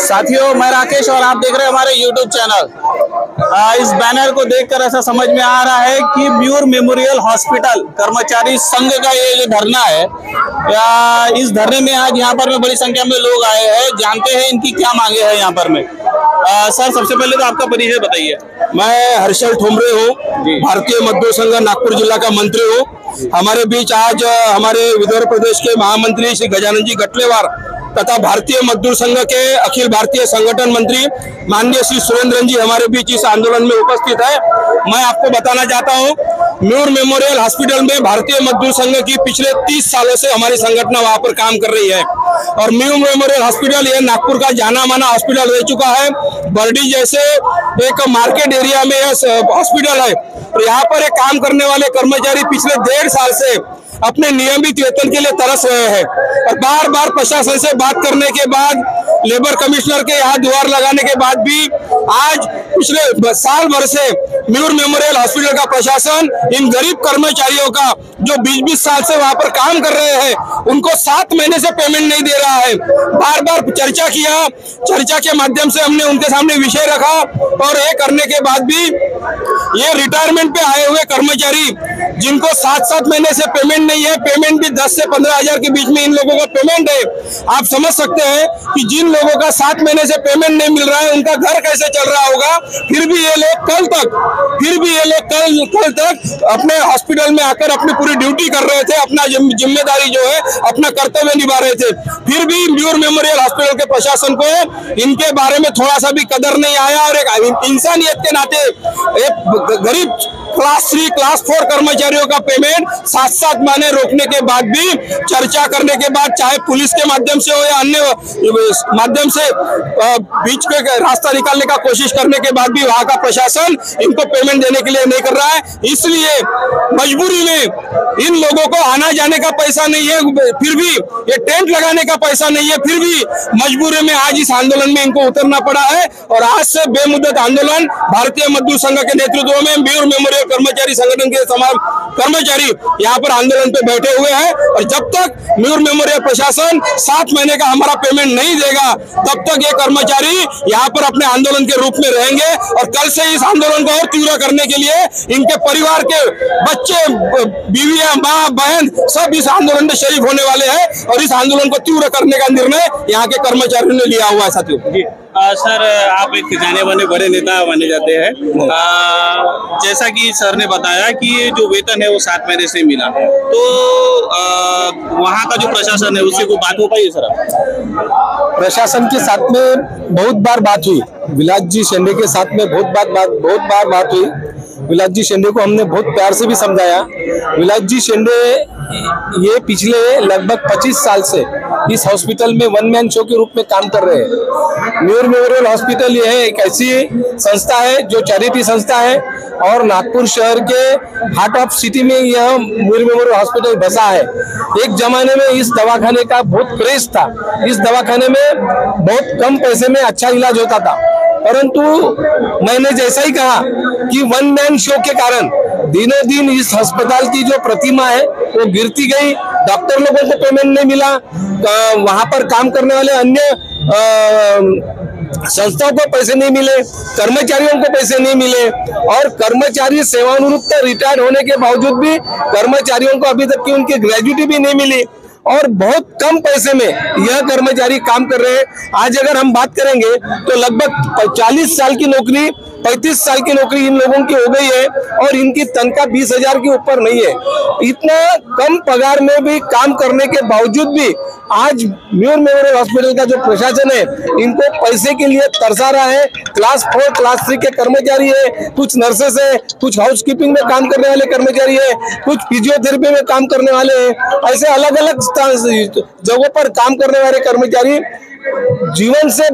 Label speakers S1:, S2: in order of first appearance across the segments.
S1: साथियों, मैं राकेश और आप देख रहे हैं हमारे YouTube चैनल। इस बैनर को देखकर ऐसा समझ में आ रहा है कि म्यूर मेमोरियल हॉस्पिटल कर्मचारी संघ का ये जो धरना है, या इस धरने में आज यहाँ पर में बड़ी संख्या में लोग आए हैं। जानते हैं इनकी क्या मांगे हैं यहाँ पर में। सर, सबसे पहले तो आपका परिचय बताइए।
S2: मैं हर्षल ठोमरे हूँ, भारतीय मजदूर संघ नागपुर जिला का मंत्री हूँ। हमारे बीच आज हमारे विदर्भ प्रदेश के महामंत्री श्री गजानन जी गटलेवार तथा भारतीय मजदूर संघ के अखिल भारतीय संगठन मंत्री माननीय श्री सुरेंद्रन जी हमारे बीच इस आंदोलन में उपस्थित है। मैं आपको बताना चाहता हूं, म्यूर मेमोरियल हॉस्पिटल में भारतीय मजदूर संघ की पिछले 30 सालों से हमारी संगठन वहां पर काम कर रही है और म्यूर मेमोरियल हॉस्पिटल यह नागपुर का जाना माना हॉस्पिटल रह चुका है। बर्डी जैसे एक मार्केट एरिया में यह हॉस्पिटल है और यहाँ पर काम करने वाले कर्मचारी पिछले 1.5 साल से अपने नियमित वेतन के लिए तरस रहे हैं और बार बार प्रशासन से बात करने के बाद, लेबर कमिश्नर के यहाँ दुआर लगाने के बाद भी आज पिछले साल भर से म्यूर मेमोरियल हॉस्पिटल का प्रशासन इन गरीब कर्मचारियों का जो 20-20 साल से वहां पर काम कर रहे हैं उनको 7 महीने से पेमेंट नहीं दे रहा है। बार बार चर्चा किया, चर्चा के माध्यम से हमने उनके सामने विषय रखा और ये करने के बाद भी ये रिटायरमेंट पे आए हुए कर्मचारी जिनको 7-7 महीने से पेमेंट नहीं है, पेमेंट भी 10 से 15 हजार के बीच में इन लोगों का पेमेंट है। आप समझ सकते हैं कि जिन लोगों का 7 महीने से पेमेंट नहीं मिल रहा है उनका घर कैसे चल रहा होगा। फिर भी ये लोग कल तक अपने हॉस्पिटल में आकर अपनी पूरी ड्यूटी कर रहे थे, अपना जिम्मेदारी जो है अपना कर्तव्य निभा रहे थे। फिर भी म्यूर मेमोरियल हॉस्पिटल के प्रशासन को इनके बारे में थोड़ा सा भी कदर नहीं आया और एक इंसानियत के नाते एक गरीब क्लास 3, क्लास 4 कर्मचारियों का पेमेंट 7-7 महीने रोकने के बाद भी चर्चा करने के बाद, चाहे पुलिस के माध्यम से हो या अन्य माध्यम से बीच में रास्ता निकालने का कोशिश करने के बाद भी वहां का प्रशासन इनको पेमेंट देने के लिए नहीं कर रहा है। इसलिए मजबूरी में इन लोगों को आना जाने का पैसा नहीं है, फिर भी ये टेंट लगाने का पैसा नहीं है, फिर भी मजबूरी में आज इस आंदोलन में इनको उतरना पड़ा है और आज से बेमुद्दत आंदोलन भारतीय मजदूर संघ के नेतृत्व में म्यूर मेमोरियल कर्मचारी संगठन के तमाम कर्मचारी यहाँ पर आंदोलन पे बैठे हुए हैं और जब तक म्यूर मेमोरियल प्रशासन 7 महीने का हमारा पेमेंट नहीं देगा तब तक ये कर्मचारी यहाँ पर अपने आंदोलन के रूप में रहेंगे और कल से इस आंदोलन को और तीव्र करने के लिए इनके परिवार के बच्चे, बीवियां, माँ, बहन सब इस आंदोलन में शरीक होने वाले हैं और इस आंदोलन को तीव्र करने का निर्णय यहाँ के कर्मचारियों ने लिया हुआ है। साथियों,
S1: सर, आप एक जाने माने बड़े नेता माने जाते हैं। जैसा कि सर ने बताया कि जो वेतन है वो 7 महीने से मिला, तो वहाँ का जो प्रशासन है उससे कोई बात हो पाई है सर?
S2: प्रशासन के साथ में बहुत बार बात हुई, विलास जी शेंडे के साथ में बहुत बार बात हुई। विलास जी शेंडे को हमने बहुत प्यार से भी समझाया। विलास जी शेंडे ये पिछले लगभग 25 साल से इस हॉस्पिटल में 1 मैन शो के रूप में काम कर रहे हैं। म्यूर मेमोरियल हॉस्पिटल ये है एक ऐसी संस्था है जो चैरिटी संस्था है और नागपुर शहर के हार्ट ऑफ सिटी में यह म्यूर मेमोरियल हॉस्पिटल बसा है। एक जमाने में इस दवाखाने का बहुत क्रेज था, इस दवाखाने में बहुत कम पैसे में अच्छा इलाज होता था, परंतु मैंने जैसा ही कहा कि 1 मैन शो के कारण दिनों दिन इस अस्पताल की जो प्रतिमा है वो गिरती गई। डॉक्टर लोगों को पेमेंट नहीं मिला, वहां पर काम करने वाले अन्य संस्थाओं को पैसे नहीं मिले, कर्मचारियों को पैसे नहीं मिले और कर्मचारी सेवानिवृत्त रिटायर होने के बावजूद भी कर्मचारियों को अभी तक की उनकी ग्रेजुटी भी नहीं मिली और बहुत कम पैसे में यह कर्मचारी काम कर रहे हैं। आज अगर हम बात करेंगे तो लगभग 40 साल की नौकरी, 35 साल की नौकरी इन लोगों की हो गई है और इनकी तनख्वाह 20,000 के ऊपर नहीं है। इतना कम पगार में भी काम करने के बावजूद भी आज म्यूर मेमोरियल हॉस्पिटल का जो प्रशासन है इनको पैसे के लिए तरसा रहा है। क्लास 4, क्लास 3 के कर्मचारी है, कुछ नर्सेस है, कुछ हाउसकीपिंग में काम करने वाले कर्मचारी है, कुछ फिजियोथेरेपी में काम करने वाले हैं। ऐसे अलग अलग जगहों पर काम करने वाले कर्मचारी जीवन से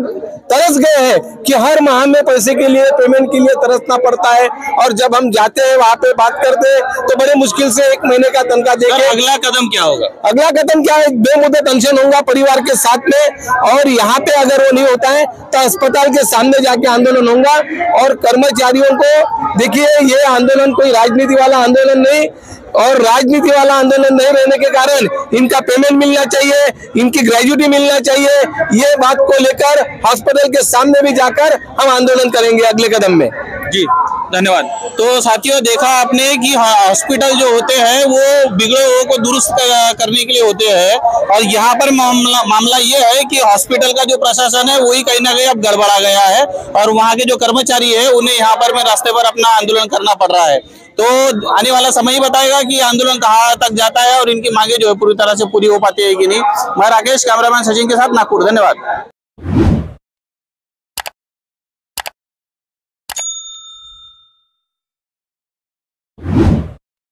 S2: तरस गए हैं कि हर माह में पैसे के लिए, पेमेंट के लिए तरसना पड़ता है। और जब हम जाते हैं वहां पे बात करते हैं तो बड़े मुश्किल से 1 महीने का तनख्वाह देके।
S1: अगला कदम क्या होगा?
S2: अगला कदम क्या है? बेमुद्दत अनशन होगा परिवार के साथ में, और यहाँ पे अगर वो नहीं होता है तो अस्पताल के सामने जाके आंदोलन होगा। और कर्मचारियों को देखिए, ये आंदोलन कोई राजनीति वाला आंदोलन नहीं, और राजनीति वाला आंदोलन नहीं रहने के कारण इनका पेमेंट मिलना चाहिए, इनकी ग्रेजुटी मिलना चाहिए। ये बात को लेकर हॉस्पिटल के सामने भी जाकर हम आंदोलन करेंगे अगले कदम में।
S1: जी धन्यवाद। तो साथियों, देखा आपने कि हॉस्पिटल जो होते हैं वो बिगड़े हुए को दुरुस्त करने के लिए होते हैं, और यहाँ पर मामला ये है कि हॉस्पिटल का जो प्रशासन है वही कहीं ना कहीं अब गड़बड़ा गया है, और वहाँ के जो कर्मचारी है उन्हें यहाँ पर में रास्ते पर अपना आंदोलन करना पड़ रहा है। तो आने वाला समय ही बताएगा कि आंदोलन कहाँ तक जाता है और इनकी मांगे जो है पूरी तरह से पूरी हो पाती है कि नहीं। मैं राकेश, कैमरामैन सचिन के साथ, नागपुर। धन्यवाद।